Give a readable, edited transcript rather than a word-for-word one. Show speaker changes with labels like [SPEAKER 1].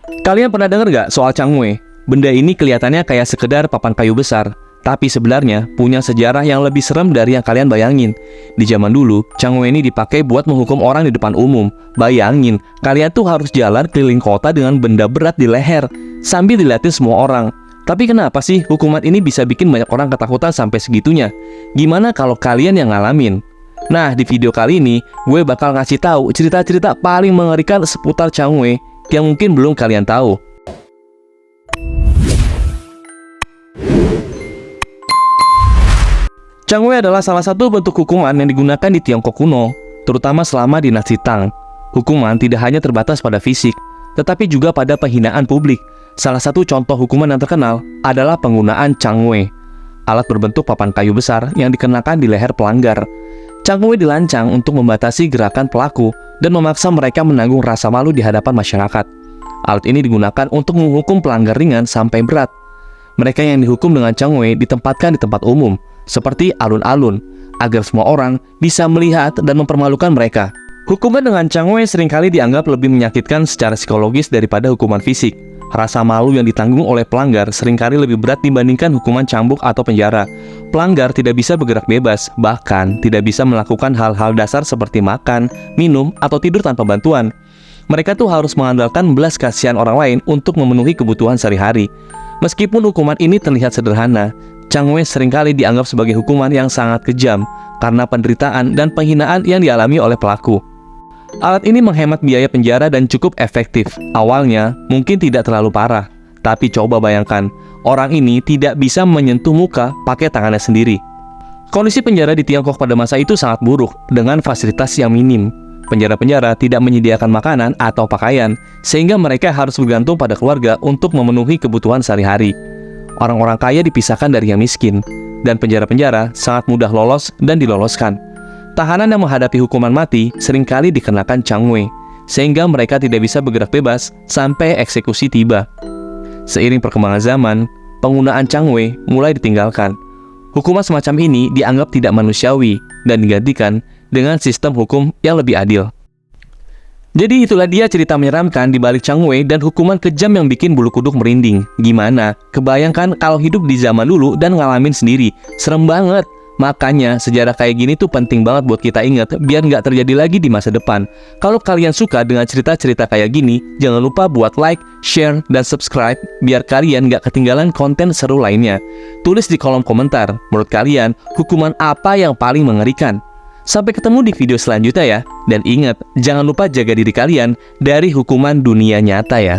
[SPEAKER 1] Kalian pernah dengar nggak soal cangwe? Benda ini kelihatannya kayak sekedar papan kayu besar, tapi sebenarnya punya sejarah yang lebih serem dari yang kalian bayangin. Di zaman dulu, cangwe ini dipakai buat menghukum orang di depan umum. Bayangin, kalian tuh harus jalan keliling kota dengan benda berat di leher, sambil dilihatin semua orang. Tapi kenapa sih hukuman ini bisa bikin banyak orang ketakutan sampai segitunya? Gimana kalau kalian yang ngalamin? Nah, di video kali ini, gue bakal ngasih tahu cerita-cerita paling mengerikan seputar cangwe yang mungkin belum kalian tahu. Cangwe adalah salah satu bentuk hukuman yang digunakan di Tiongkok kuno, terutama selama dinasti Tang. Hukuman tidak hanya terbatas pada fisik, tetapi juga pada penghinaan publik. Salah satu contoh hukuman yang terkenal adalah penggunaan cangwe, alat berbentuk papan kayu besar yang dikenakan di leher pelanggar. Cangwe dirancang untuk membatasi gerakan pelaku dan memaksa mereka menanggung rasa malu di hadapan masyarakat. Alat ini digunakan untuk menghukum pelanggar ringan sampai berat. Mereka yang dihukum dengan cangwe ditempatkan di tempat umum, seperti alun-alun, agar semua orang bisa melihat dan mempermalukan mereka. Hukuman dengan cangwe seringkali dianggap lebih menyakitkan secara psikologis daripada hukuman fisik. Rasa malu yang ditanggung oleh pelanggar seringkali lebih berat dibandingkan hukuman cambuk atau penjara. Pelanggar tidak bisa bergerak bebas, bahkan tidak bisa melakukan hal-hal dasar seperti makan, minum, atau tidur tanpa bantuan. Mereka tuh harus mengandalkan belas kasihan orang lain untuk memenuhi kebutuhan sehari-hari. Meskipun hukuman ini terlihat sederhana, cangwe seringkali dianggap sebagai hukuman yang sangat kejam karena penderitaan dan penghinaan yang dialami oleh pelaku. Alat ini menghemat biaya penjara dan cukup efektif. Awalnya mungkin tidak terlalu parah, tapi coba bayangkan, orang ini tidak bisa menyentuh muka pakai tangannya sendiri. Kondisi penjara di Tiongkok pada masa itu sangat buruk dengan fasilitas yang minim. Penjara-penjara tidak menyediakan makanan atau pakaian, sehingga mereka harus bergantung pada keluarga untuk memenuhi kebutuhan sehari-hari. Orang-orang kaya dipisahkan dari yang miskin, dan penjara-penjara sangat mudah lolos dan diloloskan. Tahanan yang menghadapi hukuman mati seringkali dikenakan cangwe, sehingga mereka tidak bisa bergerak bebas sampai eksekusi tiba. Seiring perkembangan zaman, penggunaan cangwe mulai ditinggalkan. Hukuman semacam ini dianggap tidak manusiawi dan digantikan dengan sistem hukum yang lebih adil. Jadi itulah dia cerita menyeramkan di balik cangwe dan hukuman kejam yang bikin bulu kuduk merinding. Gimana? Kebayangkan kalau hidup di zaman dulu dan ngalamin sendiri. Serem banget. Makanya sejarah kayak gini tuh penting banget buat kita ingat biar nggak terjadi lagi di masa depan. Kalau kalian suka dengan cerita-cerita kayak gini, jangan lupa buat like, share, dan subscribe biar kalian nggak ketinggalan konten seru lainnya. Tulis di kolom komentar, menurut kalian hukuman apa yang paling mengerikan? Sampai ketemu di video selanjutnya ya. Dan ingat, jangan lupa jaga diri kalian dari hukuman dunia nyata ya.